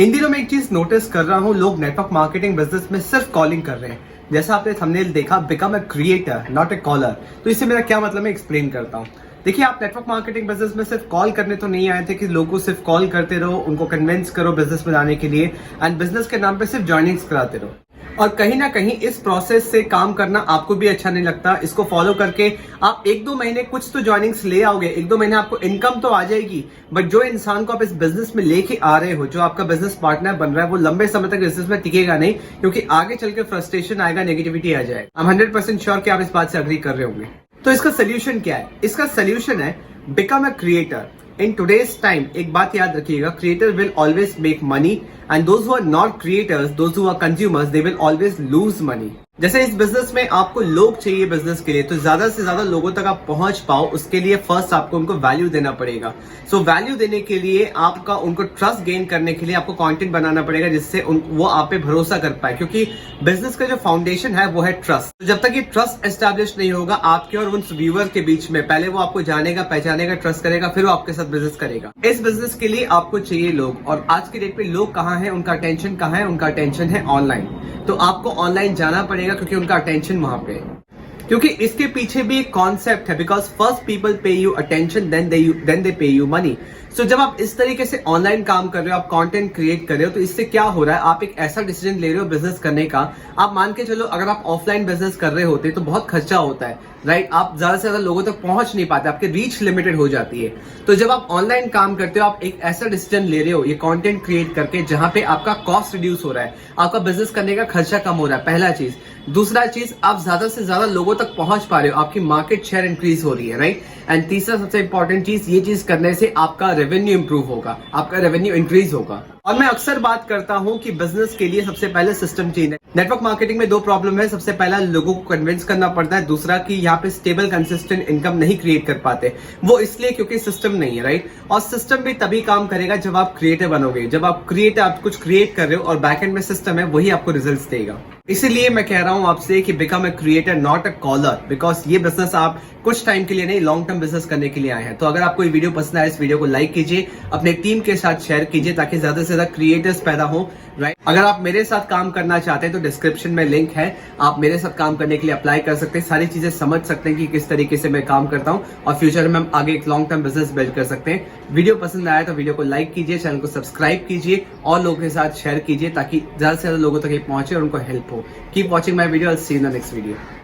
इन दिनों मैं एक चीज नोटिस कर रहा हूँ, लोग नेटवर्क मार्केटिंग बिजनेस में सिर्फ कॉलिंग कर रहे हैं। जैसा आपने थंबनेल देखा, become a creator not a caller. तो इससे मेरा क्या मतलब है, एक्सप्लेन करता हूँ। देखिए, आप नेटवर्क मार्केटिंग बिजनेस में सिर्फ कॉल करने तो नहीं आए थे कि लोगों को सिर्फ कॉल करते रहो, उनको कन्विंस करो बिजनेस में आने के लिए एंड बिजनेस के नाम पे सिर्फ ज्वाइनिंग्स कराते रहो। और कहीं ना कहीं इस प्रोसेस से काम करना आपको भी अच्छा नहीं लगता। इसको फॉलो करके आप 1-2 महीने कुछ तो ज्वाइनिंग्स ले आओगे, 1-2 महीने आपको इनकम तो आ जाएगी, बट जो इंसान को आप इस बिजनेस में लेके आ रहे हो, जो आपका बिजनेस पार्टनर बन रहा है, वो लंबे समय तक बिजनेस में टिकेगा नहीं, क्योंकि आगे चल के फ्रस्ट्रेशन आएगा, नेगेटिविटी आ जाएगा। I'm 100% श्योर कि आप इस बात से अग्री कर रहे होंगे। तो इसका सोल्यूशन क्या है? इसका सोल्यूशन है become a creator. In today's time एक बात याद रखिएगा, creator will always make money and those who are not creators, those who are consumers, they will always lose money. जैसे इस बिजनेस में आपको लोग चाहिए बिजनेस के लिए, तो ज्यादा से ज्यादा लोगों तक आप पहुंच पाओ, उसके लिए फर्स्ट आपको उनको वैल्यू देना पड़ेगा। सो वैल्यू देने के लिए आपका उनको ट्रस्ट गेन करने के लिए आपको कंटेंट बनाना पड़ेगा, जिससे वो आप पे भरोसा कर पाए, क्योंकि बिजनेस का जो फाउंडेशन है वो है ट्रस्ट। तो जब तक ये ट्रस्ट एस्टैब्लिश नहीं होगा आपके और उन व्यूअर के बीच में, पहले वो आपको जानेगा, पहचानेगा, ट्रस्ट करेगा, फिर वो आपके साथ बिजनेस करेगा। इस बिजनेस के लिए आपको चाहिए लोग, और आज की डेट में लोग कहाँ है, उनका अटेंशन कहाँ है? उनका अटेंशन है ऑनलाइन। तो आपको ऑनलाइन जाना पड़ेगा, क्योंकि उनका अटेंशन वहां पे है। क्योंकि इसके पीछे भी एक कॉन्सेप्ट है, बिकॉज फर्स्ट पीपल पे यू अटेंशन देन दे पे यू मनी। सो जब आप इस तरीके से ऑनलाइन काम कर रहे हो, आप कंटेंट क्रिएट कर रहे हो, तो इससे क्या हो रहा है, आप एक ऐसा डिसीजन ले रहे हो बिजनेस करने का। आप मान के चलो, अगर आप ऑफलाइन बिजनेस कर रहे होते तो बहुत खर्चा होता है, राइट? आप ज्यादा से ज्यादा लोगों तक पहुंच नहीं पाते, आपकी रीच लिमिटेड हो जाती है। तो जब आप ऑनलाइन काम करते हो, आप एक ऐसा डिसीजन ले रहे हो ये कंटेंट क्रिएट करके, जहां पे आपका कॉस्ट रिड्यूस हो रहा है, आपका बिजनेस करने का खर्चा कम हो रहा है, पहला चीज। दूसरा चीज, आप ज्यादा से ज्यादा लोगों तक पहुंच पा रहे हो, आपकी मार्केट शेयर इंक्रीज हो रही है, राइट? एंड तीसरा सबसे इंपॉर्टेंट चीज, ये चीज करने से आपका रेवेन्यू इंप्रूव होगा, आपका रेवेन्यू इंक्रीज होगा। और मैं अक्सर बात करता हूं कि बिजनेस के लिए सबसे पहले सिस्टम चाहिए। नेटवर्क मार्केटिंग में 2 प्रॉब्लम है। सबसे पहला, लोगों को कन्विंस करना पड़ता है। दूसरा कि यहाँ पे स्टेबल कंसिस्टेंट इनकम नहीं क्रिएट कर पाते, वो इसलिए क्योंकि सिस्टम नहीं है, राइट? और सिस्टम भी तभी काम करेगा जब आप क्रिएटर बनोगे। जब आप कुछ क्रिएट कर रहे हो और बैकएंड में सिस्टम है, वही आपको रिजल्ट्स देगा। इसीलिए मैं कह रहा हूं आपसे कि become a creator not a caller, because ये बिजनेस आप कुछ टाइम के लिए नहीं, लॉन्ग टर्म बिजनेस करने के लिए आए हैं। तो अगर आपको ये वीडियो पसंद आए, इस वीडियो को लाइक कीजिए, अपने टीम के साथ शेयर कीजिए, ताकि ज्यादा से ज्यादा क्रिएटर्स पैदा हो, राइट? अगर आप मेरे साथ काम करना चाहते हैं तो डिस्क्रिप्शन में लिंक है, आप मेरे साथ काम करने के लिए अप्लाई कर सकते हैं, सारी चीजें समझ सकते हैं कि किस तरीके से मैं काम करता हूं, और फ्यूचर में हम आगे एक लॉन्ग टर्म बिजनेस बिल्ड कर सकते हैं। वीडियो पसंद आया तो वीडियो को लाइक कीजिए, चैनल को सब्सक्राइब कीजिए और लोगों के साथ शेयर कीजिए, ताकि ज्यादा से ज्यादा लोगों तक ये पहुंचे और उनको हेल्प हो। Keep watching my video, I will see you in the next video.